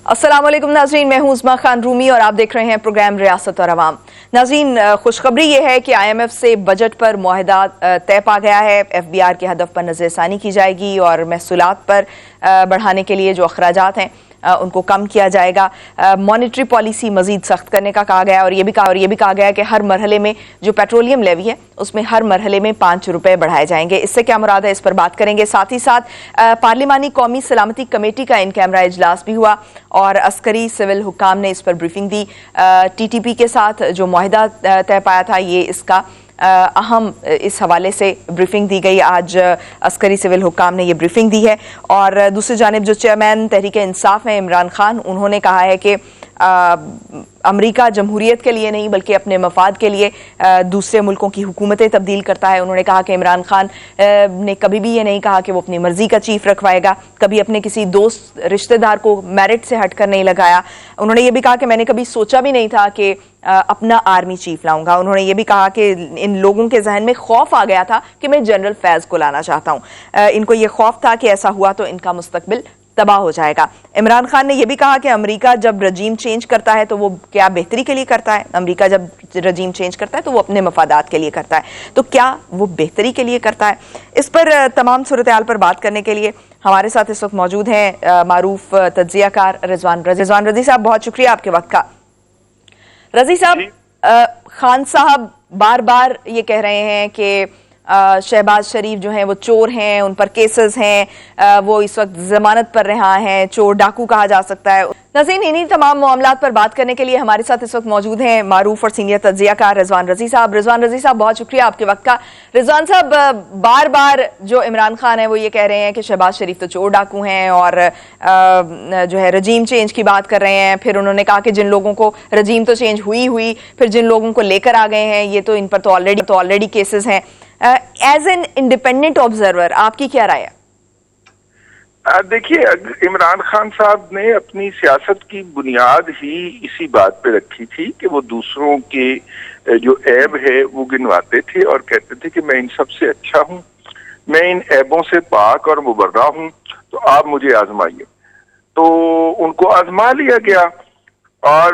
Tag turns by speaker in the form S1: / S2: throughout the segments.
S1: अस्सलाम वालेकुम नाज़रीन, मैं हूं उस्मा खान रूमी और आप देख रहे हैं प्रोग्राम रियासत और अवाम। नाज़रीन, खुशखबरी ये है कि IMF से बजट पर मुआहदा तय पा गया है। FBR के हदफ पर नज़रसानी की जाएगी और महसूलात पर बढ़ाने के लिए जो अखराजात हैं उनको कम किया जाएगा। मॉनेटरी पॉलिसी मजीद सख्त करने का कहा गया और ये भी कहा गया है कि हर मरहले में जो पेट्रोलियम लेवी है उसमें हर मरहले में 5 रुपए बढ़ाए जाएंगे। इससे क्या मुराद है, इस पर बात करेंगे। साथ ही साथ पार्लिमानी कौमी सलामती कमेटी का इन कैमरा इजलास भी हुआ और अस्करी सिविल हुक्काम ने इस पर ब्रीफिंग दी। TTP के साथ जो मुआहदा तय पाया था ये इसका अहम इस हवाले से ब्रीफिंग दी गई। आज अस्करी सिविल हुक्काम ने ये ब्रीफिंग दी है। और दूसरी जानिब जो चेयरमैन तहरीक इंसाफ हैं इमरान खान, उन्होंने कहा है कि अमेरिका जमहूरियत के लिए नहीं बल्कि अपने मफाद के लिए दूसरे मुल्कों की हुकूमतें तब्दील करता है। उन्होंने कहा कि इमरान खान ने कभी भी ये नहीं कहा कि वो अपनी मर्जी का चीफ रखवाएगा, कभी अपने किसी दोस्त रिश्तेदार को मेरिट से हटकर नहीं लगाया। उन्होंने ये भी कहा कि मैंने कभी सोचा भी नहीं था कि अपना आर्मी चीफ लाऊंगा। उन्होंने ये भी कहा कि इन लोगों के जहन में खौफ आ गया था कि मैं जनरल फैज को लाना चाहता हूँ। इनको ये खौफ था कि ऐसा हुआ तो इनका मुस्तकबिल तबाह हो जाएगा। इमरान खान ने यह भी कहा कि अमेरिका जब रजीम चेंज करता है तो वो क्या बेहतरी के लिए करता है। अमेरिका जब रजीम चेंज करता है तो वो अपने मफादात के लिए करता है, तो क्या वो बेहतरी के लिए करता है। इस पर तमाम सूरत-ए-हाल पर बात करने के लिए हमारे साथ इस वक्त मौजूद हैं मारूफ तज्जियाकार रिजवान रजी साहब। बहुत शुक्रिया आपके वक्त का। रजी साहब, खान साहब बार बार ये कह रहे हैं कि शहबाज शरीफ जो हैं वो चोर हैं, उन पर केसेस हैं, वो इस वक्त जमानत पर रहा हैं, चोर डाकू कहा जा सकता है। नाज़रीन, इन्हीं तमाम मामलात पर बात करने के लिए हमारे साथ इस वक्त मौजूद हैं मारूफ और सीनियर तज्जियाकार रिजवान रजी साहब। रिजवान रजी साहब, बहुत शुक्रिया आपके वक्त का। रिजवान साहब, बार बार जो इमरान खान है वो ये कह रहे हैं कि शहबाज शरीफ तो चोर डाकू हैं और जो है रजीम चेंज की बात कर रहे हैं। फिर उन्होंने कहा कि जिन लोगों को रजीम तो चेंज हुई फिर जिन लोगों को लेकर आ गए हैं ये तो इन पर तो ऑलरेडी केसेस हैं। एज एन इंडिपेंडेंट ऑब्जर्वर आपकी क्या राय है?
S2: देखिए, इमरान खान साहब ने अपनी सियासत की बुनियाद ही इसी बात पे रखी थी कि वो दूसरों के जो ऐब है वो गिनवाते थे और कहते थे कि मैं इन सब से अच्छा हूँ, मैं इन ऐबों से पाक और मुबर्रा हूँ, तो आप मुझे आजमाइए। तो उनको आजमा लिया गया और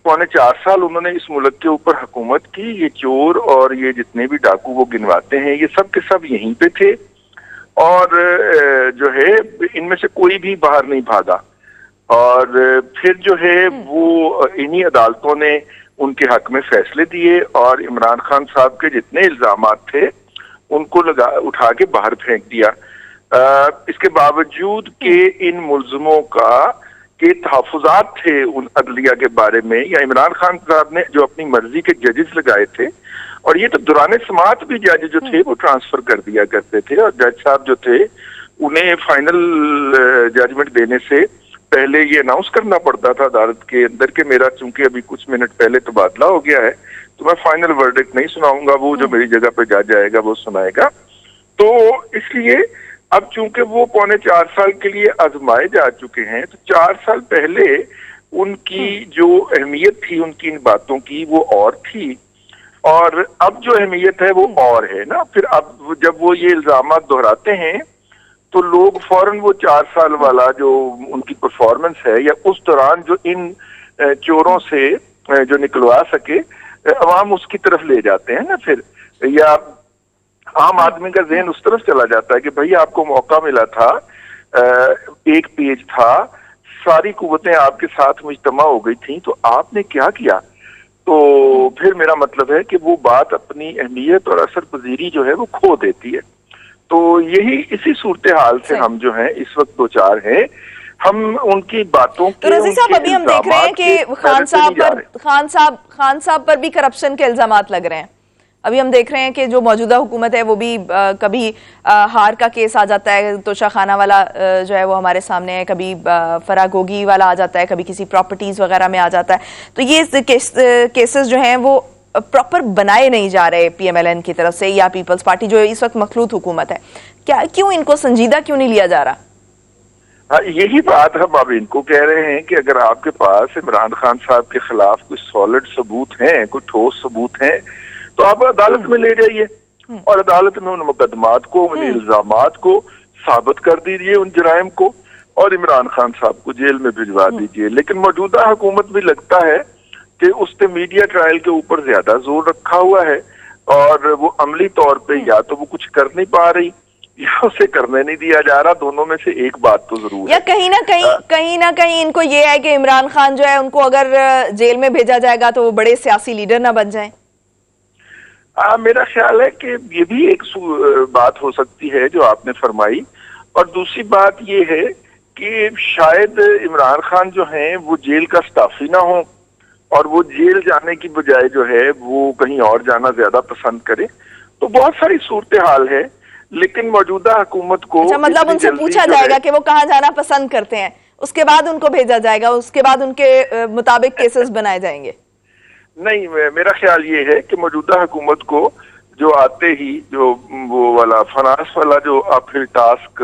S2: 4.25 साल उन्होंने इस मुल्क के ऊपर हुकूमत की। ये चोर और ये जितने भी डाकू वो गिनवाते हैं ये सब के सब यहीं पे थे और जो है इनमें से कोई भी बाहर नहीं भागा। और फिर जो है वो इन्हीं अदालतों ने उनके हक में फैसले दिए और इमरान खान साहब के जितने इल्जामात थे उनको उठा के बाहर फेंक दिया। इसके बावजूद कि इन मुल्ज़िमों के तहफ़्फ़ुज़ात थे उन अदलिया के बारे में, या इमरान खान साहब ने जो अपनी मर्जी के जजेस लगाए थे, और ये तो दौरान समाअत भी जज जो थे वो ट्रांसफर कर दिया करते थे और जज साहब जो थे उन्हें फाइनल जजमेंट देने से पहले ये अनाउंस करना पड़ता था अदालत के अंदर कि मेरा चूंकि अभी कुछ मिनट पहले तबादला हो गया है तो मैं फाइनल वर्डिक्ट नहीं सुनाऊंगा, वो जो मेरी जगह पे जज आएगा वो सुनाएगा। तो इसलिए अब चूंकि वो 4.25 साल के लिए आजमाए जा चुके हैं तो 4 साल पहले उनकी जो अहमियत थी उनकी इन बातों की वो और थी और अब जो अहमियत है वो और है ना। फिर अब जब वो ये इल्जामात दोहराते हैं तो लोग फौरन वो 4 साल वाला जो उनकी परफॉर्मेंस है या उस दौरान जो इन चोरों से जो निकलवा सके अवाम उसकी तरफ ले जाते हैं ना। फिर या आम आदमी का ज़हन उस तरफ चला जाता है कि भाई आपको मौका मिला था, एक पेज था, सारी कुव्वतें आपके साथ मुजतमा हो गई थी, तो आपने क्या किया। तो फिर मेरा मतलब है कि वो बात अपनी अहमियत और असर पजीरी जो है वो खो देती है। तो यही इसी सूरत हाल से हम जो हैं इस वक्त दो चार हैं, हम उनकी बातों
S1: तो रजी साहब अभी हम देख रहे हैं कि खान साहब पर भी करप्शन के इल्जामात लग रहे हैं। अभी हम देख रहे हैं कि जो मौजूदा हुकूमत है वो भी कभी हार का केस आ जाता है, तोशा खाना वाला जो है वो हमारे सामने है, कभी फरागोगी वाला आ जाता है, कभी किसी प्रॉपर्टीज वगैरह में आ जाता है। तो ये केसेस जो हैं वो प्रॉपर बनाए नहीं जा रहे PMLN की तरफ से या पीपल्स पार्टी जो इस वक्त मखलूत हुकूमत है, क्यों इनको संजीदा क्यों नहीं लिया जा रहा?
S2: हाँ, यही बात हम अब इनको कह रहे हैं कि अगर आपके पास इमरान खान साहब के खिलाफ कोई सॉलिड सबूत हैं, कोई ठोस सबूत हैं, तो आप अदालत में ले जाइए और अदालत में उन मुकदमात को, उन इल्जामात को साबित कर दीजिए, उन जराइम को। और इमरान खान साहब को जेल में भिजवा दीजिए। लेकिन मौजूदा हुकूमत भी लगता है कि उसने मीडिया ट्रायल के ऊपर ज्यादा जोर रखा हुआ है और वो अमली तौर पे या तो वो कुछ कर नहीं पा रही या उसे करने नहीं दिया जा रहा। दोनों में से एक बात तो जरूर
S1: या
S2: है।
S1: कहीं ना कहीं इनको ये है कि इमरान खान जो है उनको अगर जेल में भेजा जाएगा तो वो बड़े सियासी लीडर ना बन जाएं।
S2: मेरा ख्याल है कि ये भी एक बात हो सकती है जो आपने फरमाई। और दूसरी बात ये है कि शायद इमरान खान जो हैं वो जेल का स्टाफ ही ना हो और वो जेल जाने की बजाय जो है वो कहीं और जाना ज्यादा पसंद करे। तो बहुत सारी सूरत हाल है, लेकिन मौजूदा हुकूमत को
S1: अच्छा, मतलब उनसे पूछा जाएगा कि वो कहाँ जाना पसंद करते हैं, उसके बाद उनको भेजा जाएगा, उसके बाद उनके मुताबिक केसेस बनाए जाएंगे?
S2: नहीं, मेरा ख्याल ये है कि मौजूदा हुकूमत को जो आते ही जो वो वाला फाइनेंस वाला जो अपील टास्क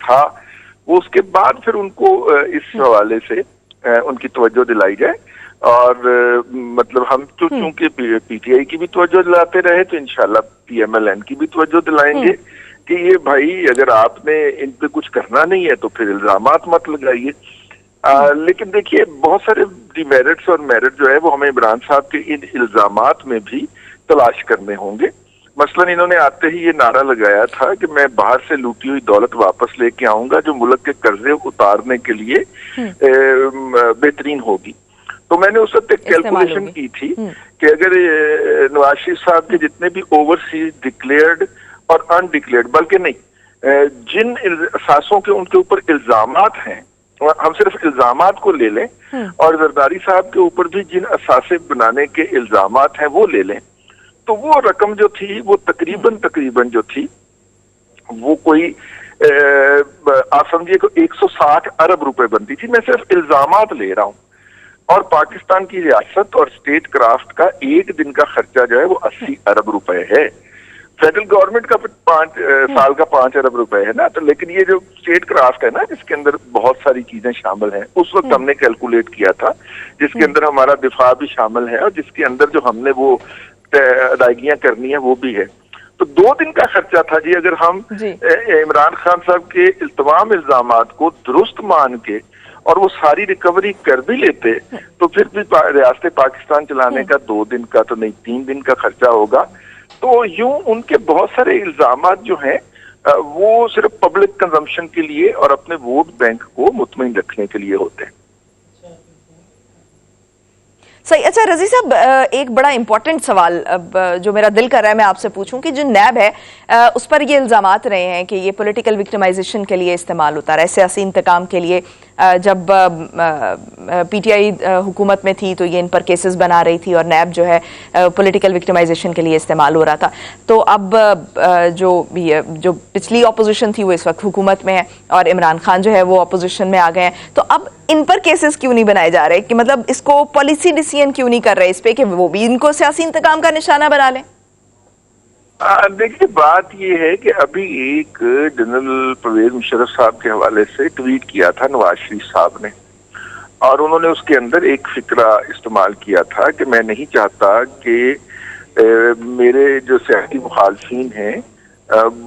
S2: था वो उसके बाद फिर उनको इस हवाले से उनकी तवज्जो दिलाई जाए। और मतलब हम तो चूंकि पीटीआई की भी तवज्जो दिलाते रहे तो इंशाल्लाह पीएमएलएन की भी तवज्जो दिलाएंगे कि ये भाई अगर आपने इन पे कुछ करना नहीं है तो फिर इल्जामात मत लगाइए। लेकिन देखिए बहुत सारे डिमेरिट्स और मेरिट जो है वो हमें इमरान साहब के इन इल्जामात में भी तलाश करने होंगे। मसलन इन्होंने आते ही ये नारा लगाया था कि मैं बाहर से लूटी हुई दौलत वापस लेके आऊंगा जो मुल्क के कर्जे उतारने के लिए बेहतरीन होगी। तो मैंने उस वक्त एक कैलकुलेशन की थी कि अगर नवाज शरीफ साहब के जितने भी ओवरसीज डिक्लेयर्ड और अनडिक्लेयर्ड, बल्कि नहीं, जिन असासों के उनके ऊपर इल्जामात हैं, हम सिर्फ इल्जामात को ले लें और जरदारी साहब के ऊपर भी जिन असासे बनाने के इल्जामात हैं वो ले लें, तो वो रकम जो थी वो तकरीबन जो थी वो कोई आप समझिए को 160 अरब रुपए बनती थी। मैं सिर्फ इल्जामात ले रहा हूं। और पाकिस्तान की रियासत और स्टेट क्राफ्ट का एक दिन का खर्चा जो है वो 80 अरब रुपए है। फेडरल गवर्नमेंट का 5 साल का 5 अरब रुपए है ना। तो लेकिन ये जो स्टेट क्राफ्ट है ना जिसके अंदर बहुत सारी चीजें शामिल हैं, उस वक्त हमने कैलकुलेट किया था, जिसके अंदर हमारा दिफा भी शामिल है और जिसके अंदर जो हमने वो अदायगियां करनी है वो भी है। तो 2 दिन का खर्चा था जी। अगर हम इमरान खान साहब के तमाम इल्जामात को दुरुस्त मान के और वो सारी रिकवरी कर भी लेते तो फिर भी रियासत पाकिस्तान चलाने का 2 दिन का तो नहीं 3 दिन का खर्चा होगा। तो यूं उनके बहुत सारे इल्जामात जो हैं वो सिर्फ पब्लिक कंजम्पशन के लिए और अपने वोट बैंक को मुतमईन रखने के लिए होते हैं।
S1: सही। अच्छा रजी साहब, एक बड़ा इंपॉर्टेंट सवाल जो मेरा दिल कर रहा है मैं आपसे पूछूं कि जो नैब है उस पर ये इल्जामात रहे हैं कि ये पॉलिटिकल विक्टिमाइजेशन के लिए इस्तेमाल होता रहा है, सियासी इंतकाम के लिए। जब पीटीआई हुकूमत में थी तो ये इन पर केसेस बना रही थी और नैब जो है पॉलिटिकल विक्टिमाइजेशन के लिए इस्तेमाल हो रहा था। तो अब जो पिछली अपोजिशन थी वो इस वक्त हुकूमत में है और इमरान खान जो है वो अपोजिशन में आ गए हैं। तो अब इन पर केसेस क्यों नहीं बनाए जा रहे कि मतलब इसको पॉलिसी डिसीजन क्यों नहीं कर रहे इस पे कि वो भी इनको सियासी इंतकाम का निशाना बना लें?
S2: देखिए बात ये है कि अभी एक जनरल परवेज मुशर्रफ साहब के हवाले से ट्वीट किया था नवाज शरीफ साहब ने और उन्होंने उसके अंदर एक फिक्रा इस्तेमाल किया था कि मैं नहीं चाहता कि मेरे जो सियासी मुखालफीन हैं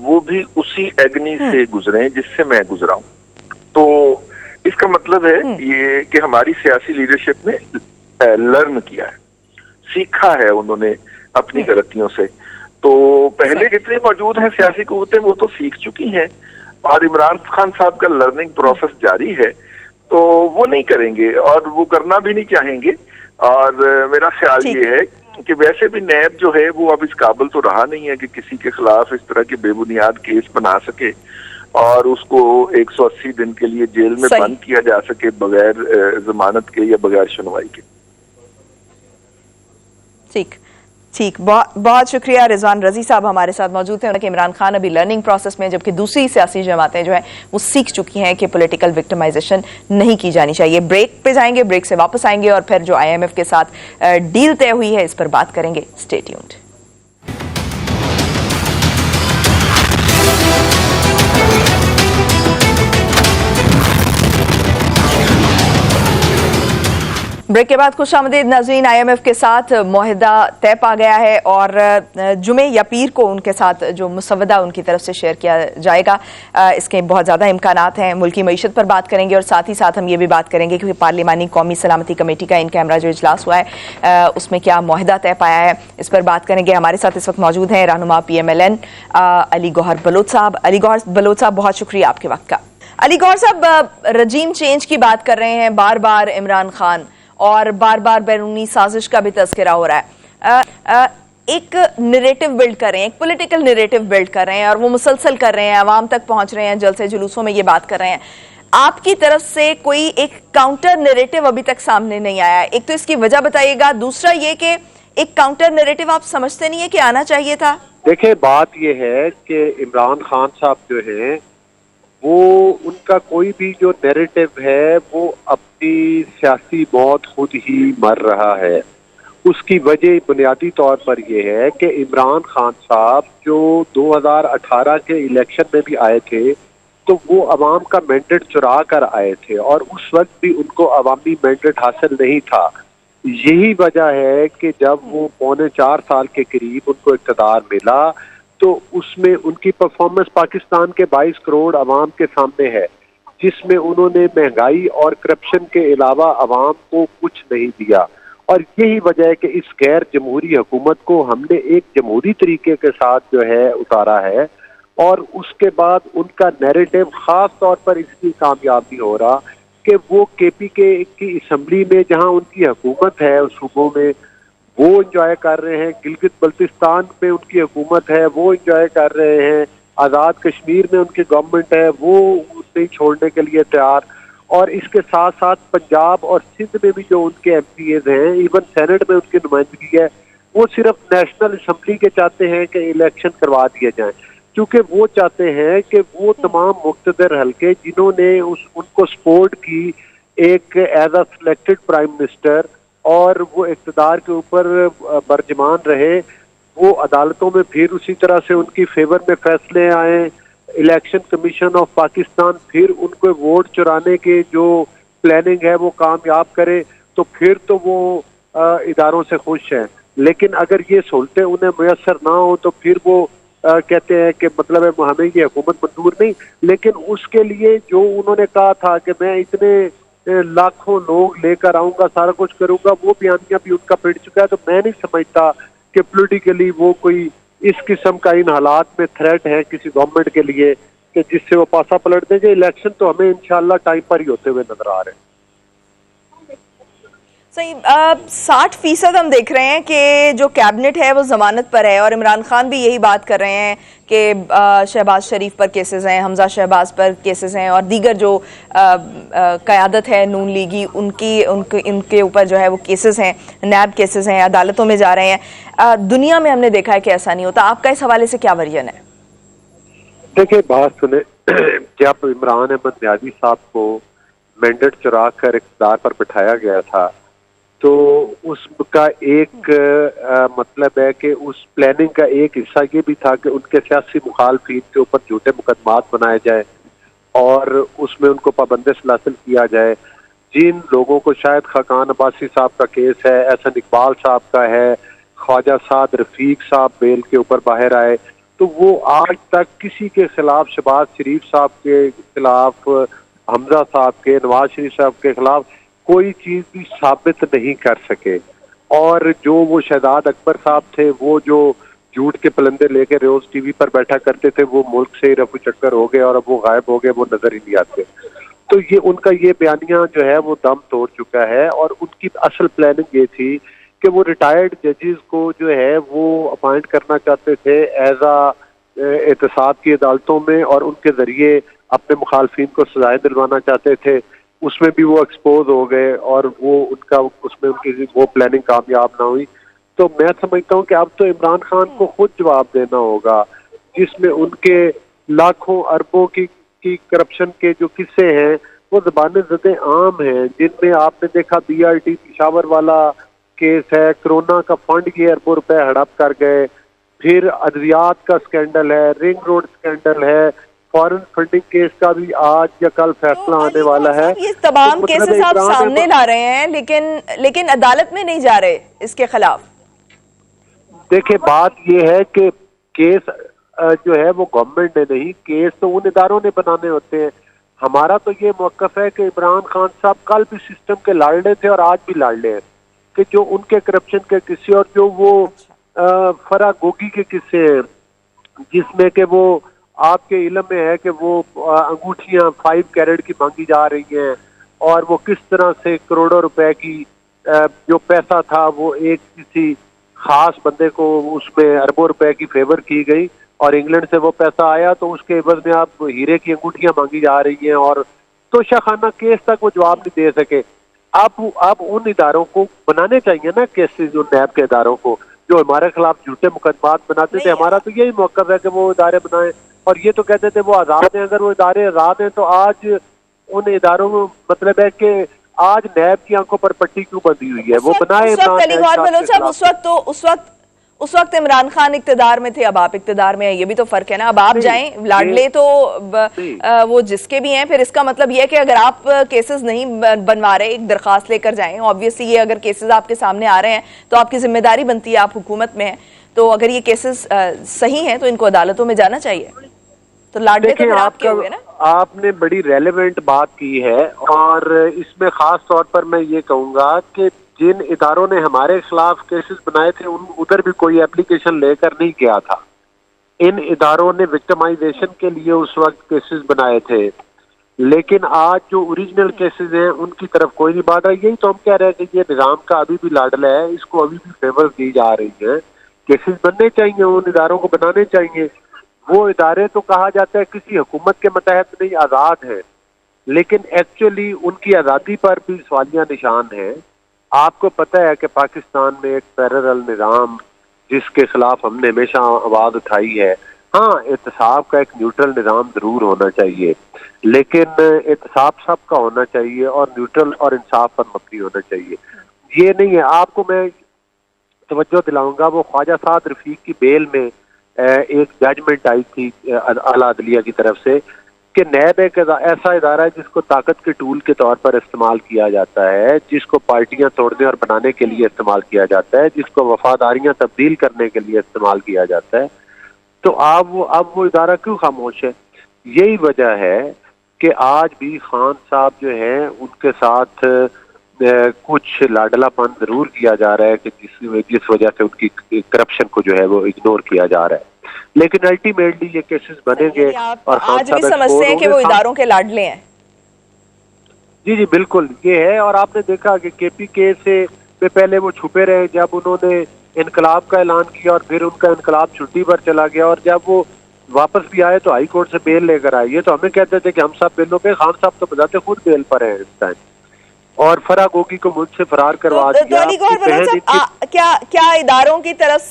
S2: वो भी उसी एग्नी से गुजरें जिससे मैं गुजरा हूं। तो इसका मतलब है ये कि हमारी सियासी लीडरशिप ने लर्न किया है, सीखा है उन्होंने अपनी गलतियों से। तो पहले जितने मौजूद हैं सियासी कुव्वतें वो तो सीख चुकी हैं और इमरान खान साहब का लर्निंग प्रोसेस जारी है, तो वो नहीं करेंगे और वो करना भी नहीं चाहेंगे। और मेरा ख्याल ये है कि वैसे भी नैब जो है वो अब इस काबिल तो रहा नहीं है कि किसी के खिलाफ इस तरह के बेबुनियाद केस बना सके और उसको 180 दिन के लिए जेल में बंद किया जा सके बगैर जमानत के या बगैर सुनवाई के।
S1: ठीक, बहुत शुक्रिया। रिजवान रजी साहब हमारे साथ मौजूद थे। इमरान खान अभी लर्निंग प्रोसेस में, जबकि दूसरी सियासी जमातें जो है वो सीख चुकी हैं कि पॉलिटिकल विक्टिमाइजेशन नहीं की जानी चाहिए। ब्रेक पे जाएंगे, ब्रेक से वापस आएंगे और फिर जो IMF के साथ डील तय हुई है इस पर बात करेंगे। Stay tuned. ब्रेक के बाद खुश आमदीद नाज़रीन। IMF के साथ मुआहदा तय पा गया है और जुमे या पीर को उनके साथ जो मुसवदा उनकी तरफ से शेयर किया जाएगा, इसके बहुत ज़्यादा इम्कानात हैं। मुल्की मईशत पर बात करेंगे और साथ ही साथ हम ये भी बात करेंगे कि पार्लिमानी कौमी सलामती कमेटी का इन कैमरा जो इजलास हुआ है उसमें क्या मुआहदा तय पाया है, इस पर बात करेंगे। हमारे साथ इस वक्त मौजूद हैं रहनुमा PMLN अली गौहर बलोच साहब। अली गौहर बलोच साहब, बहुत शुक्रिया आपके वक्त का। अली गौहर साहब, रजीम चेंज की बात कर रहे हैं बार बार इमरान खान, और बार बार बैरूनी साजिश का भी तज़किरा हो रहा है। एक नैरेटिव बिल्ड कर रहे हैं, एक पॉलिटिकल नैरेटिव बिल्ड कर रहे हैं और वो मुसलसल कर रहे हैं, आवाम तक पहुंच रहे हैं, जलसे जुलूसों में ये बात कर रहे हैं। आपकी तरफ से कोई एक काउंटर नैरेटिव अभी तक सामने नहीं आया। एक तो इसकी वजह बताइएगा, दूसरा ये कि एक काउंटर नैरेटिव आप समझते नहीं है कि आना चाहिए था?
S3: देखिए, बात ये है कि इमरान खान साहब जो हैं वो उनका कोई भी जो नैरेटिव है वो अपनी सियासी मौत खुद ही मर रहा है। उसकी वजह बुनियादी तौर पर यह है कि इमरान खान साहब जो 2018 के इलेक्शन में भी आए थे तो वो अवाम का मैंडेट चुरा कर आए थे और उस वक्त भी उनको अवामी मैंडेट हासिल नहीं था। यही वजह है कि जब वो 4.25 साल के करीब उनको इक़्तिदार मिला तो उसमें उनकी परफॉर्मेंस पाकिस्तान के 22 करोड़ अवाम के सामने है, जिसमें उन्होंने महंगाई और करप्शन के अलावा अवाम को कुछ नहीं दिया। और यही वजह है कि इस गैर जमहूरी हुकूमत को हमने एक जमहूरी तरीके के साथ जो है उतारा है और उसके बाद उनका नैरेटिव खास तौर पर इसकी कामयाब नहीं हो रहा कि वो KPK की असम्बली में जहां उनकी हुकूमत है उस सूबों में वो इंजॉय कर रहे हैं, गिलगित बल्तिस्तान में उनकी हुकूमत है वो इंजॉय कर रहे हैं, आज़ाद कश्मीर में उनकी गवर्नमेंट है वो उसे छोड़ने के लिए तैयार, और इसके साथ साथ पंजाब और सिंध में भी जो उनके MPAs हैं, इवन सेनेट में उनकी नुमाइंदगी है, वो सिर्फ नेशनल असम्बली के चाहते हैं कि इलेक्शन करवा दिए जाएं, क्योंकि वो चाहते हैं कि वो तमाम मुक़्तदर हल्के जिन्होंने उनको सपोर्ट की एक as a selected prime minister और वो इक़्तिदार के ऊपर बरजमान रहे, वो अदालतों में फिर उसी तरह से उनकी फेवर में फैसले आए। इलेक्शन कमीशन ऑफ पाकिस्तान फिर उनको वोट चुराने के जो प्लानिंग है वो कामयाब करे, तो फिर तो वो इदारों से खुश हैं। लेकिन अगर ये सहूलतें उन्हें मुयसर ना हो तो फिर वो कहते हैं कि मतलब है हमें ये हुकूमत मंजूर नहीं। लेकिन उसके लिए जो उन्होंने कहा था कि मैं इतने लाखों लोग लेकर आऊंगा, सारा कुछ करूंगा, वो बयानिया भी उनका पिट चुका है। तो मैं नहीं समझता कि पॉलिटिकली वो कोई इस किस्म का इन हालात में थ्रेट है किसी गवर्नमेंट के लिए कि जिससे वो पासा पलट देंगे। इलेक्शन तो हमें इंशाल्लाह टाइम पर ही होते हुए नजर आ रहे हैं।
S1: सही 60% हम देख रहे हैं कि जो कैबिनेट है वो जमानत पर है और इमरान खान भी यही बात कर रहे हैं कि शहबाज शरीफ पर केसेस हैं, हमजा शहबाज पर केसेस हैं और दीगर जो क़यादत है नून लीगी उनके ऊपर जो है वो केसेस हैं, नैब केसेस हैं, अदालतों में जा रहे हैं। दुनिया में हमने देखा है कि ऐसा नहीं होता। आपका इस हवाले से क्या वर्जन है?
S3: देखिए, बात सुने, जब इमरान अहमद न्याजी साहब को मैंडेट चुरा कर इक़्तिदार पर बिठाया गया था तो उसका एक मतलब है कि उस प्लानिंग का एक हिस्सा ये भी था कि उनके सियासी मुखालफिन के ऊपर झूठे मुकदमात बनाए जाए और उसमें उनको पाबंद सलासिल किया जाए। जिन लोगों को शायद खाकान अब्बासी साहब का केस है, एहसन इकबाल साहब का है, ख्वाजा साद रफीक साहब बेल के ऊपर बाहर आए, तो वो आज तक किसी के खिलाफ, शहबाज शरीफ साहब के खिलाफ, हमजा साहब के, नवाज शरीफ साहब के खिलाफ कोई चीज भी साबित नहीं कर सके। और जो वो शहजाद अकबर साहब थे, वो जो झूठ के पलंदे लेके रोज टीवी पर बैठा करते थे, वो मुल्क से ही रफू चक्कर हो गए और अब वो गायब हो गए, वो नजर ही नहीं आते। तो ये उनका ये बयानिया जो है वो दम तोड़ चुका है और उनकी असल प्लानिंग ये थी कि वो रिटायर्ड जजेस को जो है वो अपॉइंट करना चाहते थे एज आ एहतसाब की अदालतों में और उनके जरिए अपने मुखालफिन को सजाएं दिलवाना चाहते थे। उसमें भी वो एक्सपोज हो गए और वो उनका उसमें उनकी वो प्लानिंग कामयाब ना हुई। तो मैं समझता हूँ कि अब तो इमरान खान को खुद जवाब देना होगा, जिसमें उनके लाखों अरबों की करप्शन के जो किस्से हैं वो ज़बान ज़दे आम हैं, जिनमें आपने देखा BRT पिशावर वाला केस है, कोरोना का फंड ये अरबों रुपए हड़प कर गए, फिर अद्वियात का स्कैंडल है, रिंग रोड स्कैंडल है, फॉरेन फंडिंग केस का भी आज या कल फैसला आने वाला है।
S1: ये तमाम
S3: तो मतलब
S1: केसेस आप
S3: इमरान
S1: सामने ला रहे हैं, लेकिन अदालत में नहीं जा रहे इसके खिलाफ।
S3: देखिए बात ये है कि केस जो है वो गवर्नमेंट ने नहीं, केस तो उन इदारों ने बनाने होते हैं। हमारा तो ये मौकफ है कि इमरान खान साहब कल भी सिस्टम के लाडले थे और आज भी लाडले हैं, कि जो उनके करप्शन के किस्से और जो वो फरा गोगी के किस्से हैं, जिसमें कि वो आपके इल्म में है कि वो अंगूठियां 5 कैरेट की मांगी जा रही हैं, और वो किस तरह से करोड़ों रुपए की जो पैसा था वो एक किसी खास बंदे को उसमें अरबों रुपए की फेवर की गई, और इंग्लैंड से वो पैसा आया तो उसके एवज में आप हीरे की अंगूठियां मांगी जा रही हैं, और तो शाखाना केस तक वो जवाब नहीं दे सके। अब उन इदारों को बनाने चाहिए ना केसेस, जो नैब के इदारों को जो हमारे खिलाफ झूठे मुकदमात बनाते थे, हमारा तो यही मौकफ है कि वो इदारे बनाए। और ये तो कहते थे वो आजाद हैं, अगर वो इदारे आजाद हैं तो आज उन इदारों में मतलब है कि आज नैब की आंखों पर पट्टी क्यों बंधी हुई है, वो बनाए।
S1: उस वक्त इमरान खान इक्तिदार में थे, अब आप इक्तिदार में हैं, ये भी तो फर्क है ना। अब आप जाएं, लाडले तो वो जिसके भी हैं, फिर इसका मतलब ये है कि अगर आप केसेस नहीं बनवा रहे, एक दरखास्त लेकर जाएं। ऑब्वियसली ये अगर केसेस आपके सामने आ रहे हैं तो आपकी जिम्मेदारी बनती है, आप हुकूमत में हैं, तो अगर ये केसेस सही हैं तो इनको अदालतों में जाना चाहिए। तो लाडले तो फिर आपके हुए ना।
S3: आपने बड़ी रेलेवेंट बात की है, और इसमें खास तौर पर मैं ये कहूंगा कि जिन इदारों ने हमारे खिलाफ केसेस बनाए थे उधर भी कोई एप्लीकेशन लेकर नहीं गया था। इन इदारों ने विक्टिमाइजेशन के लिए उस वक्त केसेस बनाए थे, लेकिन आज जो ओरिजिनल केसेस हैं उनकी तरफ कोई नहीं बढ़ रहा। यही तो हम कह रहे हैं कि ये निजाम का अभी भी लाडला है, इसको अभी भी फेवर दी जा रही है। केसेस बनने चाहिए, उन इदारों को बनाने चाहिए। वो इदारे तो कहा जाता है किसी हुकूमत के मतहत नहीं, आज़ाद है, लेकिन एक्चुअली उनकी आज़ादी पर भी सवालिया निशान है। आपको पता है कि पाकिस्तान में एक पैरेलल निज़ाम जिसके खिलाफ हमने हमेशा आवाज़ उठाई है। हाँ, एहतसाब का एक न्यूट्रल निज़ाम ज़रूर होना चाहिए, लेकिन एहतसाब सबका होना चाहिए और न्यूट्रल और इंसाफ पर मबनी होना चाहिए। ये नहीं है, आपको मैं तवज्जो दिलाऊंगा, वो ख्वाजा साद रफीक की बेल में एक जजमेंट आई थी आला अदलिया की तरफ से कि नैब एक ऐसा इदारा है जिसको ताकत के टूल के तौर पर इस्तेमाल किया जाता है, जिसको पार्टियां तोड़ने और बनाने के लिए इस्तेमाल किया जाता है, जिसको वफादारियां तब्दील करने के लिए इस्तेमाल किया जाता है। तो अब वो इदारा क्यों खामोश है? यही वजह है कि आज भी खान साहब जो है उनके साथ कुछ लाडलापन जरूर किया जा रहा है कि जिस वजह से उनकी करप्शन को जो है वो इग्नोर किया जा रहा है, लेकिन अल्टीमेटली ये केसेस बनेंगे।
S1: और आज भी समझते हैं कि वो इदारों के लाडले हैं।
S3: जी जी बिल्कुल ये है। और आपने देखा कि KPK से पहले वो छुपे रहे, जब उन्होंने इनकलाब का ऐलान किया और फिर उनका इनकलाब छुट्टी पर चला गया, और जब वो वापस भी आए तो हाई कोर्ट से बेल लेकर आए। ये तो हमें कहते थे कि हम सब बेलों पे, खान साहब तो बताते खुद बेल पर हैं इस टाइम, और फरा गोगी को मुल्क से फरार करवा दिया।
S1: क्या इदारों की तरफ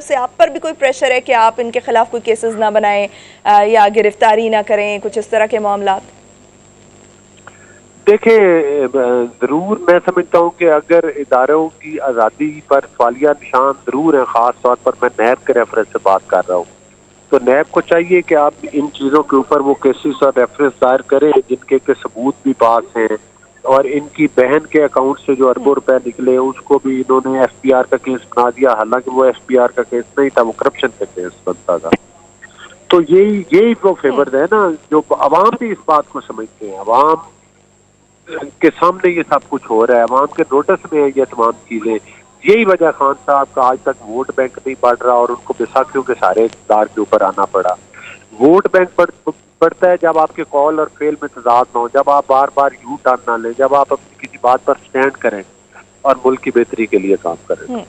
S1: से आप पर भी कोई प्रेशर है कि आप इनके खिलाफ कोई केसेस ना बनाएं या गिरफ्तारी ना करें, कुछ इस तरह के मामला?
S3: देखिए जरूर मैं समझता हूँ कि अगर इदारों की आज़ादी पर सवालिया निशान जरूर है, खास तौर पर मैं नैब के रेफरेंस से बात कर रहा हूँ, तो नैब को चाहिए कि आप इन चीज़ों के ऊपर वो केसेस और रेफरेंस दायर करें जिनके के सबूत भी पास हैं। और इनकी बहन के अकाउंट से जो अरबों रुपए निकले उसको भी इन्होंने FPR का केस बना दिया, हालांकि वो FPR का केस नहीं था, वो करप्शन का केस बनता था। तो यही वो फेवर है ना, जो अवाम भी इस बात को समझते हैं, अवाम के सामने ये सब कुछ हो रहा है, अवाम के नोटिस में है ये तमाम चीजें। यही वजह खान साहब का आज तक वोट बैंक नहीं बढ़ रहा और उनको बैसाखियों के सारे इक़्तिदार के ऊपर आना पड़ा। वोट बैंक बढ़ता है जब आपके कॉल और फेल में तजाद ना हो, जब आप बार बार यू टर्न ना लें, जब आप अपनी किसी बात पर स्टैंड करें और मुल्क की बेहतरी के लिए काम करें।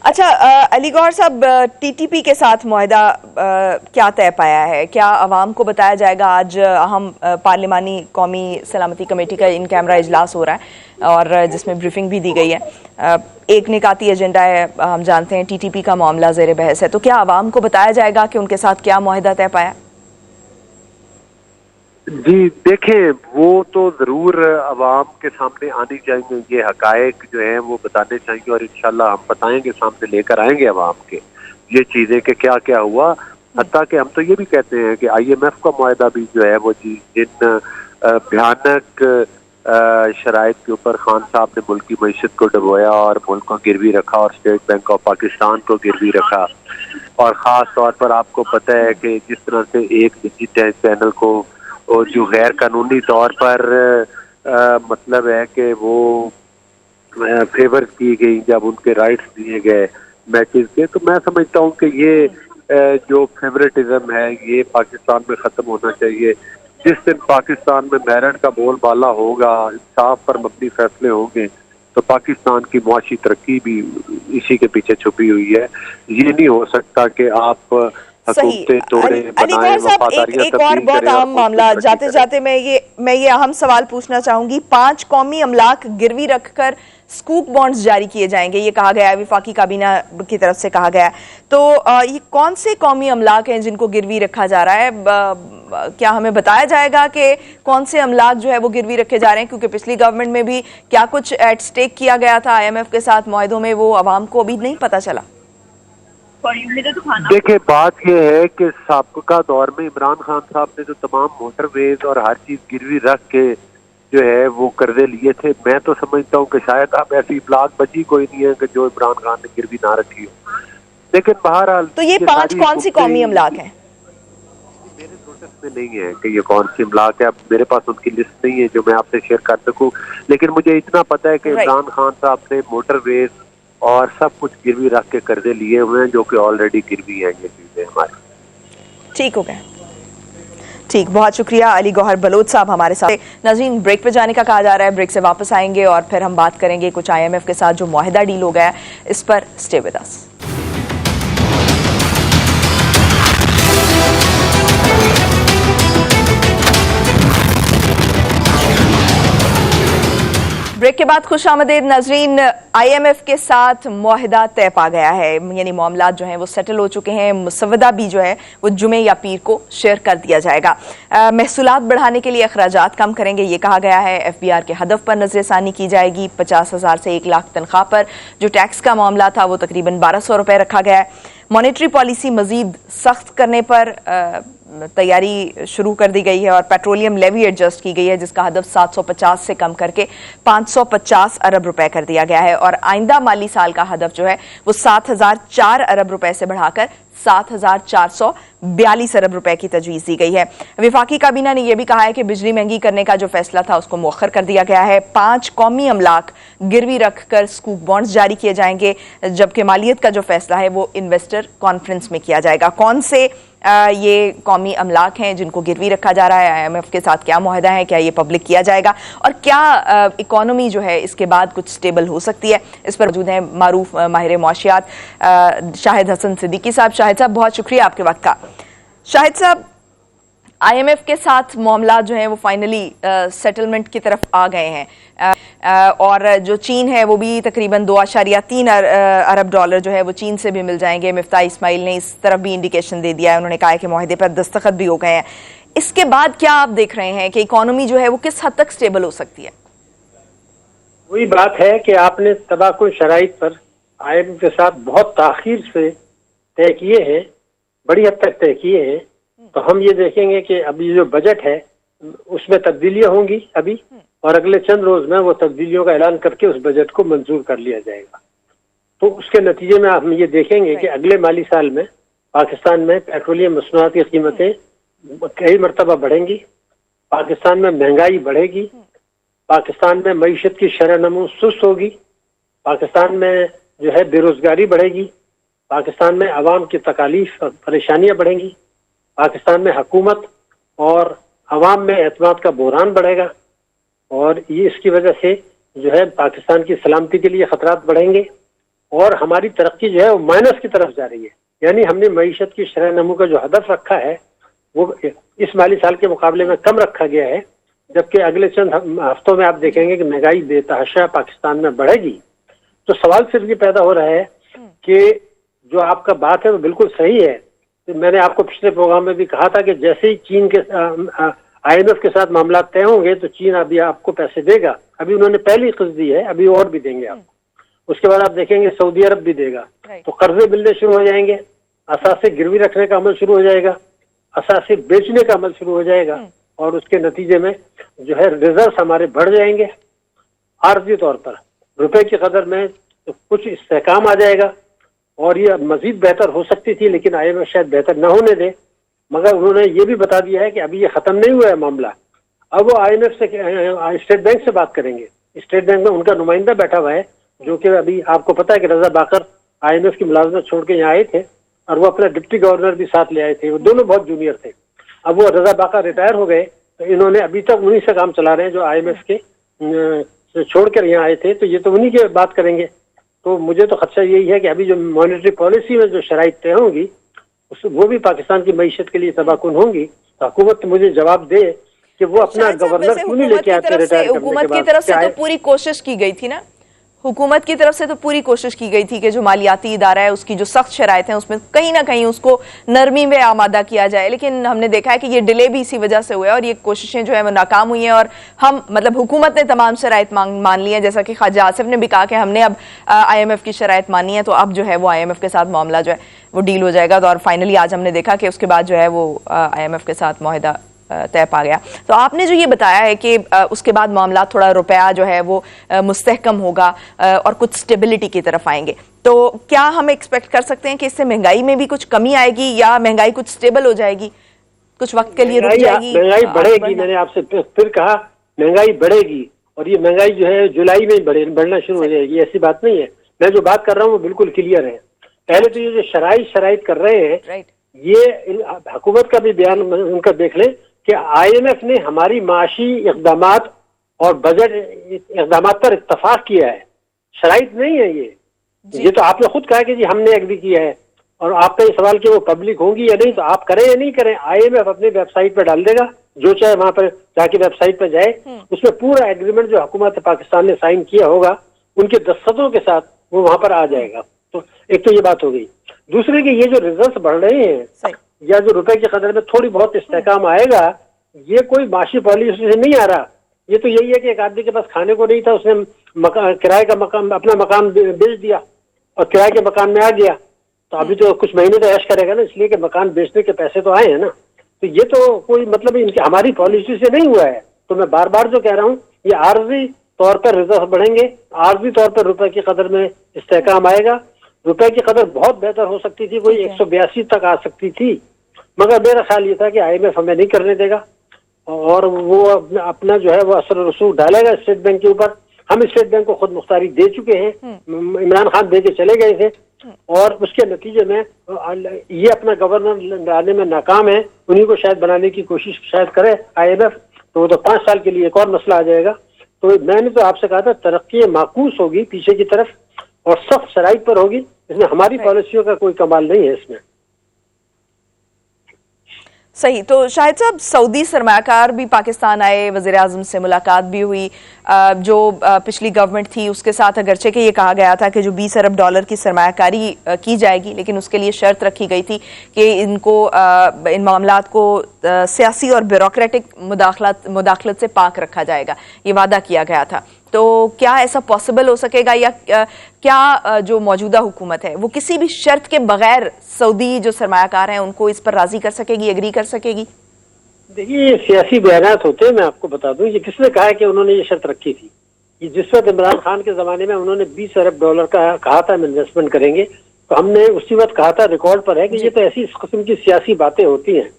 S1: अच्छा अली गौहर साहब, TTP के साथ मुआहदा क्या तय पाया है? क्या अवाम को बताया जाएगा? आज अहम पार्लिमानी कौमी सलामती कमेटी का इन कैमरा इजलास हो रहा है और जिसमें ब्रीफिंग भी दी गई है। एक निकाती एजेंडा है, हम जानते हैं TTP का मामला ज़ेर बहस है, तो क्या अवाम को बताया जाएगा कि उनके साथ क्या मुआहदा तय पाया?
S3: जी देखें, वो तो जरूर अवाम के सामने आनी चाहिए, ये हकायक जो हैं वो बताने चाहिए और इंशाल्लाह हम बताएंगे, सामने लेकर आएंगे अवाम के ये चीजें कि क्या क्या हुआ। حتیٰ کہ ہم تو یہ بھی کہتے ہیں کہ IMF کا معاہدہ بھی جو ہے وہ جن بھیانک شرائط کے اوپر خان صاحب نے ملک کی معیشت کو ڈبویا اور ملک کو گروی رکھا اور اسٹیٹ بینک آف پاکستان کو گروی رکھا، اور خاص طور پر آپ کو پتہ ہے کہ جس طرح سے ایک نجی چینل کو جو غیر قانونی طور پر مطلب ہے کہ وہ فیور کی گئی جب ان کے رائٹس دیے گئے میچز کے، تو میں سمجھتا ہوں کہ یہ جو فیورٹزم ہے یہ پاکستان میں ختم ہونا چاہیے۔ جس دن پاکستان میں میرٹ کا بول بالا ہوگا، انصاف پر مبنی فیصلے ہوں گے، تو پاکستان کی معاشی ترقی بھی اسی کے پیچھے چھپی ہوئی ہے۔ یہ نہیں ہو سکتا کہ آپ حکومتیں توڑیں،
S1: علی گوہر صاحب ایک اور بہت اہم معاملہ جاتے جاتے میں یہ اہم سوال پوچھنا چاہوں گی، 5 قومی املاک گروی رکھ کر سکوک بانڈز جاری کیے جائیں گے، یہ کہا گیا ہے، وفاقی کابینہ کی طرف سے کہا گیا ہے، تو یہ کون سے قومی املاک ہیں جن کو گروی رکھا جا رہا ہے؟ کیا ہمیں بتایا جائے گا کہ کون سے املاک جو ہے وہ گروی رکھے جا رہے ہیں؟ کیونکہ پچھلی گورنمنٹ میں بھی کیا کچھ ایٹ سٹیک کیا گیا تھا IMF کے ساتھ معاہدوں میں، وہ عوام کو ابھی نہیں پتہ چلا۔
S3: دیکھیں بات یہ ہے کہ سابقہ دور میں عمران خان صاحب نے جو تمام موٹر ویز اور ہر چیز گروی رکھ کے جو ہے وہ قرضے لیے تھے، میں تو سمجھتا ہوں کہ شاید اب ایسی ابلاغ بچی کوئی نہیں ہے کہ جو عمران خان نے گروی نہ رکھی ہو، لیکن بہرحال
S1: تو یہ 5 کون سی قومی املاک ہیں؟
S3: میرے نوٹس میں نہیں ہے کہ یہ کون سی املاک ہے، اب میرے پاس ان کی لسٹ نہیں ہے جو میں آپ سے شیئر کر سکوں، لیکن مجھے اتنا پتہ ہے کہ عمران خان صاحب نے موٹر ویز اور سب کچھ گروی رکھ کے قرضے لیے ہوئے ہیں جو کہ آلریڈی گروی ہیں یہ چیزیں ہماری۔
S1: ٹھیک ہو گئے، ٹھیک، بہت شکریہ علی گوہر بلوچ صاحب ہمارے ساتھ۔ ناظرین بریک پہ جانے کا کہا جا رہا ہے، بریک سے واپس آئیں گے اور پھر ہم بات کریں گے کچھ IMF کے ساتھ جو معاہدہ ڈیل ہو گیا ہے اس پر۔ Stay with us. بریک کے بعد خوش آمدید ناظرین، IMF کے ساتھ معاہدہ طے پا گیا ہے، یعنی معاملات جو ہیں وہ سیٹل ہو چکے ہیں، مسودہ بھی جو ہے وہ جمعے یا پیر کو شیئر کر دیا جائے گا۔ محصولات بڑھانے کے لیے اخراجات کم کریں گے یہ کہا گیا ہے، FBR کے ہدف پر نظر ثانی کی جائے گی، 50,000 سے 1 لاکھ تنخواہ پر جو ٹیکس کا معاملہ تھا وہ تقریباً 1200 روپے رکھا گیا ہے۔ مانیٹری پالیسی مزید سخت کرنے پر تیاری شروع کر دی گئی ہے اور پیٹرولیم لیوی ایڈجسٹ کی گئی ہے جس کا ہدف 750 سے کم کر کے 550 ارب روپے کر دیا گیا ہے، اور آئندہ مالی سال کا ہدف جو ہے وہ 7,004 ارب روپے سے بڑھا کر 7,442 ارب روپے کی تجویز دی گئی ہے۔ وفاقی کابینہ نے یہ بھی کہا ہے کہ بجلی مہنگی کرنے کا جو فیصلہ تھا اس کو مؤخر کر دیا گیا ہے، 5 قومی املاک گروی رکھ کر سکوک بانڈز جاری کیے جائیں گے، جبکہ مالیت کا جو فیصلہ ہے وہ انویسٹر کانفرنس میں کیا جائے گا۔ کون سے یہ قومی املاک ہیں جن کو گروی رکھا جا رہا ہے، IMF کے ساتھ کیا معاہدہ ہے، کیا یہ پبلک کیا جائے گا، اور کیا اکانومی جو ہے اس کے بعد کچھ سٹیبل ہو سکتی ہے، اس پر موجود ہیں معروف ماہر معاشیات شاہد حسن صدیقی صاحب۔ شاہد صاحب بہت شکریہ آپ کے وقت کا۔ شاہد صاحب، IMF کے ساتھ معاملات جو ہیں وہ فائنلی سیٹلمنٹ کی طرف آ گئے ہیں، اور جو چین ہے وہ بھی تقریباً 2.3 ارب ڈالر جو ہے وہ چین سے بھی مل جائیں گے۔ مفتاح اسماعیل نے اس طرف بھی انڈیکیشن دے دیا ہے، انہوں نے کہا ہے کہ معاہدے پر دستخط بھی ہو گئے ہیں۔ اس کے بعد کیا آپ دیکھ رہے ہیں کہ اکانومی جو ہے وہ کس حد تک سٹیبل ہو سکتی ہے؟
S4: وہی بات ہے کہ آپ نے تباہ کن شرائط پر IMF کے ساتھ بہت تاخیر سے طے کیے ہیں، بڑی حد تک طے کیے ہیں، تو ہم یہ دیکھیں گے کہ ابھی جو بجٹ ہے اس میں تبدیلیاں ہوں گی ابھی، اور اگلے چند روز میں وہ تبدیلیوں کا اعلان کر کے اس بجٹ کو منظور کر لیا جائے گا۔ تو اس کے نتیجے میں ہم یہ دیکھیں گے کہ اگلے مالی سال میں پاکستان میں پیٹرولیم مصنوعات کی قیمتیں کئی مرتبہ بڑھیں گی، پاکستان میں مہنگائی بڑھے گی، پاکستان میں معیشت کی شرح نمو سست ہوگی، پاکستان میں جو ہے بے روزگاری بڑھے گی، پاکستان میں عوام کی تکالیف اور پریشانیاں بڑھیں گی، پاکستان میں حکومت اور عوام میں اعتماد کا بحران بڑھے گا، اور یہ اس کی وجہ سے جو ہے پاکستان کی سلامتی کے لیے خطرات بڑھیں گے، اور ہماری ترقی جو ہے وہ مائنس کی طرف جا رہی ہے۔ یعنی ہم نے معیشت کی شرح نمو کا جو ہدف رکھا ہے وہ اس مالی سال کے مقابلے میں کم رکھا گیا ہے، جبکہ اگلے چند ہفتوں میں آپ دیکھیں گے کہ مہنگائی بے تحاشا پاکستان میں بڑھے گی۔ تو سوال صرف یہ پیدا ہو رہا ہے کہ جو آپ کا بات ہے وہ بالکل صحیح ہے، میں نے آپ کو پچھلے پروگرام میں بھی کہا تھا کہ جیسے ہی چین کے IMF کے ساتھ معاملات طے ہوں گے تو چین ابھی آپ کو پیسے دے گا، ابھی انہوں نے پہلی قسط دی ہے، ابھی اور بھی دیں گے آپ کو، اس کے بعد آپ دیکھیں گے سعودی عرب بھی دے گا، تو قرضے ملنے شروع ہو جائیں گے، असासे गिरवी रखने का अमल शुरू हो जाएगा, असासे बेचने का अमल शुरू हो जाएगा, और उसके नतीजे में जो है रिजर्व हमारे बढ़ जाएंगे। आर्जी तौर पर रुपए की कदर में तो कुछ इस्तेहकाम आ जाएगा, और ये मजीद बेहतर हो सकती थी, लेकिन IMF शायद बेहतर न होने दे। मगर उन्होंने ये भी बता दिया है कि अभी ये खत्म नहीं हुआ है मामला, अब वो IMF से स्टेट बैंक से बात करेंगे। स्टेट बैंक में उनका नुमाइंदा बैठा हुआ है, जो कि अभी आपको पता है कि रजा बाकर IMF की मुलाजमत छोड़ के यहाँ आए थे, और वो अपना डिप्टी गवर्नर भी साथ ले आए थे। वो दोनों बहुत जूनियर थे। अब वो रजा बाकर रिटायर हो गए, तो इन्होंने अभी तक उन्हीं से काम चला रहे हैं जो IMF के छोड़ कर यहाँ आए थे, तो ये तो उन्हीं की बात करेंगे। तो मुझे तो खदशा यही है कि अभी जो मॉनेटरी पॉलिसी में जो शराइत तय होंगी वो भी पाकिस्तान की मईशत के लिए तबाकुन होंगी। तो हुकूमत मुझे जवाब दे कि वो अपना गवर्नर क्यों नहीं लेके आते रिटायर करने के बाद।
S1: हुकूमत की तरफ से तो पूरी कोशिश की गई थी ना, हुकूमत की तरफ से तो पूरी कोशिश की गई थी कि जो मालियाती इदारा है उसकी जो सख्त शराइत हैं उसमें कहीं ना कहीं उसको नरमी में आमादा किया जाए, लेकिन हमने देखा है कि ये डिले भी इसी वजह से हुआ है और ये कोशिशें जो है वो नाकाम हुई हैं। और हम मतलब हुकूमत ने तमाम शराइत मान ली हैं, जैसा कि ख्वाजा आसिफ ने भी कहा कि हमने अब IMF की शराइत मानी है, तो अब जो है वो IMF के साथ मामला जो है वो डील हो जाएगा। और फाइनली आज हमने देखा कि उसके बाद जो है वो IMF के साथ मुआहदा तय पा गया। तो आपने जो ये बताया है कि उसके बाद मामला थोड़ा रुपया जो है वो मुस्तहकम होगा और कुछ स्टेबिलिटी की तरफ आएंगे, तो क्या हम एक्सपेक्ट कर सकते हैं कि इससे महंगाई में भी कुछ कमी आएगी या महंगाई कुछ स्टेबल हो जाएगी, कुछ वक्त के लिए रुक जाएगी?
S4: महंगाई बढ़ेगी। मैंने आपसे फिर कहा महंगाई बढ़ेगी, और ये महंगाई जो है जुलाई में बढ़ना शुरू हो जाएगी, ऐसी बात नहीं है। मैं जो बात कर रहा हूँ वो बिल्कुल क्लियर है। पहले तो ये जो शराइत कर रहे हैं, ये हुकूमत का भी बयान उनका देख लें कि IMF ने हमारी माशी इक़दामात और बजट इक़दामात पर इत्तफाक किया है, शराइत नहीं है ये तो आपने खुद कहा कि जी हमने एग्री किया है। और आपका ये सवाल कि वो पब्लिक होंगी या नहीं, तो आप करें या नहीं करें, IMF अपनी वेबसाइट पर डाल देगा, जो चाहे वहां पर जाके वेबसाइट पर जाए, उसमें पूरा एग्रीमेंट जो हुकूमत पाकिस्तान ने साइन किया होगा उनके दस्तखतों के साथ वो वहां पर आ जाएगा। तो एक तो ये बात हो गई। दूसरे कि ये जो रिजल्ट बढ़ रहे हैं या जो रुपए की कदर में थोड़ी बहुत इस्तेहकाम आएगा, ये कोई माशी पॉलिसी से नहीं आ रहा। ये तो यही है कि एक आदमी के पास खाने को नहीं था, उसने किराए का मकान अपना मकान बेच दिया और किराए के मकान में आ गया, तो अभी तो कुछ महीने तो ऐश करेगा ना, इसलिए कि मकान बेचने के पैसे तो आए हैं ना। तो ये तो कोई मतलब इनकी हमारी पॉलिसी से नहीं हुआ है। तो मैं बार बार जो कह रहा हूँ, ये आर्जी तौर पर रिजर्व बढ़ेंगे, आर्जी तौर पर रुपए की कदर में इस्तेहकाम आएगा। रुपए की कदर बहुत बेहतर हो सकती थी, कोई 182 तक आ सकती थी, मगर मेरा ख्याल ये था कि IMF हमें नहीं करने देगा और वो अपना जो है वो असर रसूख डालेगा स्टेट बैंक के ऊपर। हम स्टेट बैंक को खुद मुख्तारी दे चुके हैं, इमरान खान दे के चले गए थे, और उसके नतीजे में ये अपना गवर्नर लाने में नाकाम है। उन्हीं को शायद बनाने की कोशिश शायद करे IMF, तो वो तो 5 साल के लिए एक और मसला आ जाएगा। तो मैंने तो आपसे कहा था तरक्की माकूस होगी पीछे की तरफ और सख्त शराइत पर होगी, इसमें हमारी पॉलिसियों का कोई कमाल नहीं है इसमें।
S1: सही। तो शाहिद साहब, सऊदी सरमायाकार भी पाकिस्तान आए, वज़ीर आज़म से मुलाकात भी हुई, जो पिछली गवर्नमेंट थी उसके साथ अगरचे कि ये कहा गया था कि जो $20 अरब की सरमायाकारी की जाएगी, लेकिन उसके लिए शर्त रखी गई थी कि इनको इन मामलात को सियासी और ब्यूरोक्रेटिक मुदाखलत से पाक रखा जाएगा, ये वादा किया गया था। तो क्या ऐसा पॉसिबल हो सकेगा या क्या जो मौजूदा हुकूमत है वो किसी भी शर्त के बगैर सऊदी जो सरमायाकार हैं उनको इस पर राजी कर सकेगी, एग्री कर सकेगी?
S4: देखिए, ये सियासी बयानात होते हैं। मैं आपको बता दूं, ये किसने कहा है कि उन्होंने ये शर्त रखी थी? ये जिस वक्त इमरान खान के जमाने में उन्होंने $20 अरब का कहा था हम इन्वेस्टमेंट करेंगे, तो हमने उसी वक्त कहा था, रिकॉर्ड पर है, कि ये तो ऐसी इस किस्म की सियासी बातें होती हैं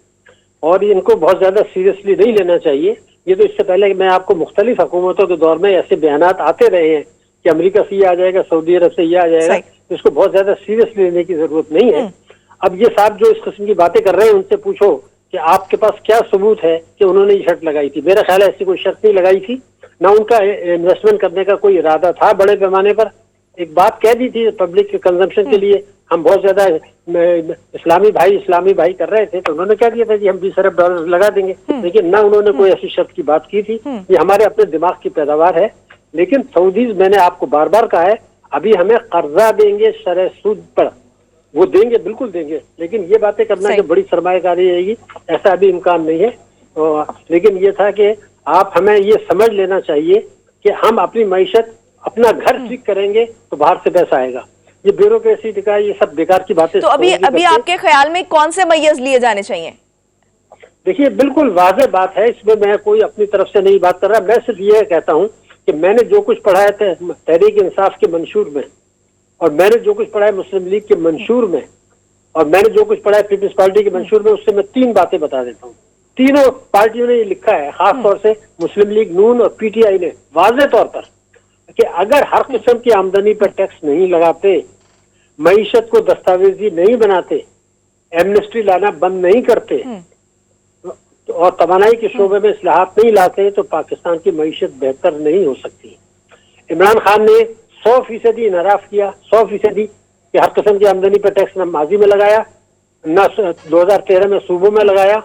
S4: और इनको बहुत ज्यादा सीरियसली नहीं लेना चाहिए। ये तो इससे पहले मैं आपको मुख्तलिफ हुकूमतों के दौर में ऐसे बयानात आते रहे हैं कि अमेरिका से ये आ जाएगा, सऊदी अरब से ये आ जाएगा, तो इसको बहुत ज्यादा सीरियसली लेने की जरूरत नहीं है। अब ये साहब जो इस किस्म की बातें कर रहे हैं, उनसे पूछो कि आपके पास क्या सबूत है कि उन्होंने ये शर्त लगाई थी। मेरा ख्याल है ऐसी कोई शर्त नहीं लगाई थी, ना उनका इन्वेस्टमेंट करने का कोई इरादा था बड़े पैमाने पर। एक बात कह दी थी पब्लिक के कंजम्पशन के लिए, हम बहुत ज्यादा इस्लामी भाई कर रहे थे, तो उन्होंने क्या दिया था जी हम $20 अरब लगा देंगे, लेकिन ना उन्होंने कोई ऐसी शर्त की बात की थी। ये हमारे अपने दिमाग की पैदावार है। लेकिन सऊदीज, मैंने आपको बार बार कहा है, अभी हमें कर्जा देंगे शरह सूद पर, वो देंगे, बिल्कुल देंगे, लेकिन ये बातें करना कि बड़ी सरमायाकारी रहेगी, ऐसा अभी इम्कान नहीं है। लेकिन ये था कि आप हमें ये समझ लेना चाहिए कि हम अपनी मईशत, अपना घर ठीक करेंगे तो बाहर से पैसा आएगा, ये ब्यूरोक्रेसी का ये सब बेकार की बातें।
S1: तो अभी आपके ख्याल में कौन से मैयर्स लिए जाने चाहिए?
S4: देखिए, बिल्कुल वाज़ेह बात है, इसमें मैं कोई अपनी तरफ से नहीं बात कर रहा। मैं सिर्फ ये कहता हूं कि मैंने जो कुछ पढ़ा है तहरीक इंसाफ के मंशूर में, और मैंने जो कुछ पढ़ा है मुस्लिम लीग के मंशूर में, और मैंने जो कुछ पढ़ा है पीपल्स पार्टी के मंशूर में, उससे मैं 3 बातें बता देता हूँ। तीनों पार्टियों ने ये लिखा है, खास तौर से मुस्लिम लीग नून और पीटीआई ने वाज़ेह तौर पर, कि अगर हर किस्म की आमदनी पर टैक्स नहीं लगाते, मईशत को दस्तावेजी नहीं बनाते, एमनेस्टी लाना बंद नहीं करते और तवानाई के शोबे में इस्लाहात नहीं लाते, तो पाकिस्तान की मईशत बेहतर नहीं हो सकती। इमरान खान ने 100% इनहराफ किया, 100% कि हर किस्म की आमदनी पर टैक्स न माजी में लगाया, न 2013 में सूबों में लगाया।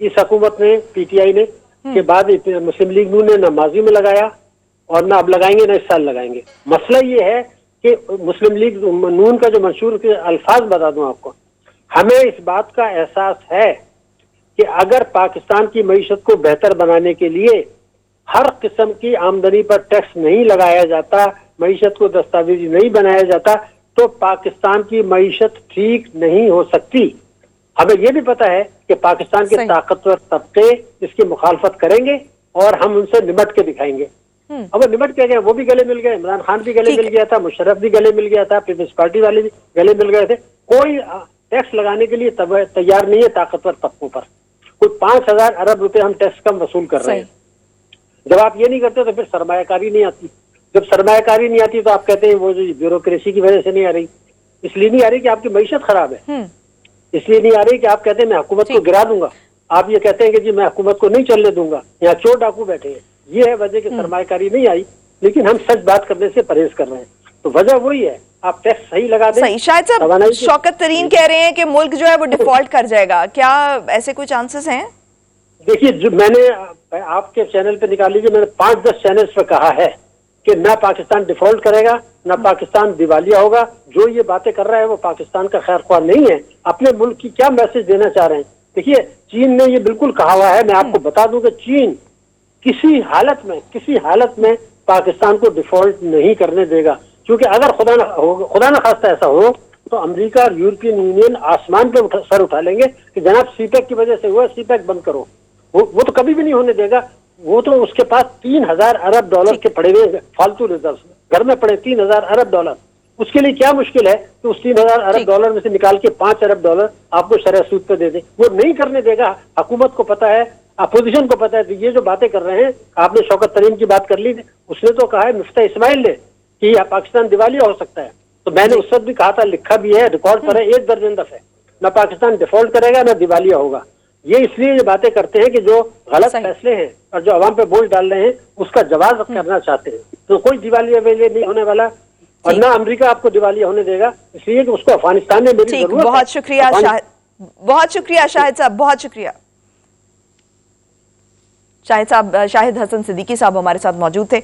S4: इस हुकूमत ने, पीटीआई ने के बाद मुस्लिम लीग नून ने न माजी में लगाया और न अब लगाएंगे, न इस साल लगाएंगे। मसला ये है कि मुस्लिम लीग नून का जो मंशूर के अल्फाज बता दूं आपको, हमें इस बात का एहसास है कि अगर पाकिस्तान की मईशत को बेहतर बनाने के लिए हर किस्म की आमदनी पर टैक्स नहीं लगाया जाता, मईशत को दस्तावेजी नहीं बनाया जाता, तो पाकिस्तान की मईशत ठीक नहीं हो सकती। हमें यह भी पता है कि पाकिस्तान के ताकतवर तबके इसकी मुखालफत करेंगे और हम उनसे निमट के दिखाएंगे। अब वो निमट के गए, वो भी गले मिल गए, इमरान खान भी गले मिल गया था, मुशर्रफ भी गले मिल गया था, पीपल्स पार्टी वाले भी गले मिल गए थे। कोई टैक्स लगाने के लिए तैयार नहीं है ताकतवर तबकों पर। कोई 5,000 अरब रुपए हम टैक्स कम वसूल कर रहे हैं। जब आप ये नहीं करते तो फिर सरमायाकारी नहीं आती। जब सरमायाकारी नहीं आती तो आप कहते हैं वो जो ब्यूरोक्रेसी की वजह से नहीं आ रही। इसलिए नहीं आ रही कि आपकी मईशत खराब है, इसलिए नहीं आ रही कि आप कहते हैं मैं हुकूमत को गिरा दूंगा। आप ये कहते हैं कि जी मैं हुकूमत को नहीं चलने दूंगा, यहाँ चोर डाकू बैठे हैं। ये है वजह कि सरमायाकारी नहीं आई, लेकिन हम सच बात करने से परहेज कर रहे हैं। तो वजह वही है, आप टैक्स सही लगा दें।
S1: सही। शायद साहब शौकत तरीन कह रहे हैं कि मुल्क जो है वो डिफॉल्ट कर जाएगा, क्या ऐसे कोई चांसेस हैं?
S4: देखिए, जो मैंने आपके चैनल पे निकाल लीजिए, मैंने 5-10 चैनल्स पे कहा है कि ना पाकिस्तान डिफॉल्ट करेगा, ना पाकिस्तान दिवालिया होगा। जो ये बातें कर रहा है वो पाकिस्तान का खैर ख्वाह नहीं है। अपने मुल्क की क्या मैसेज देना चाह रहे हैं? देखिए, चीन ने ये बिल्कुल कहा हुआ है, मैं आपको बता दूं कि चीन किसी हालत में पाकिस्तान को डिफॉल्ट नहीं करने देगा। क्योंकि अगर खुदा ना खास्ता ऐसा हो तो अमेरिका और यूरोपियन यूनियन आसमान पे सर उठा लेंगे कि जनाब सीपेक की वजह से हुआ, सीपेक बंद करो। वो तो कभी भी नहीं होने देगा। वो तो उसके पास 3,000 अरब डॉलर के पड़े हुए फालतू रिजर्व घर में पड़े, 3,000 अरब डॉलर। उसके लिए क्या मुश्किल है कि उस 3,000 अरब डॉलर में से निकाल के 5 अरब डॉलर आपको शरह सूद पे दे दे। वो नहीं करने देगा। हुकूमत को पता है, अपोजिशन को पता है। तो ये जो बातें कर रहे हैं, आपने शौकत तरीन की बात कर ली, उसने तो कहा है मुफ्ती इस्माइल ने कि पाकिस्तान दिवालिया हो सकता है। तो मैंने उस वक्त भी कहा था, लिखा भी है, रिकॉर्ड पर है 1 दर्जन दफे, ना पाकिस्तान डिफॉल्ट करेगा ना दिवालिया होगा। ये इसलिए ये बातें करते हैं कि जो गलत फैसले हैं और जो अवाम पे बोझ डाल रहे हैं उसका जवाब करना चाहते हैं। तो कोई दिवालिया नहीं होने वाला और ना अमेरिका आपको दिवालिया होने देगा, इसलिए कि उसको अफगानिस्तान में मेरी जरूरत है।
S1: बहुत शुक्रिया शाहिद साहब, बहुत शुक्रिया। शाहिद हसन सिद्दीकी साहब हमारे साथ मौजूद थे।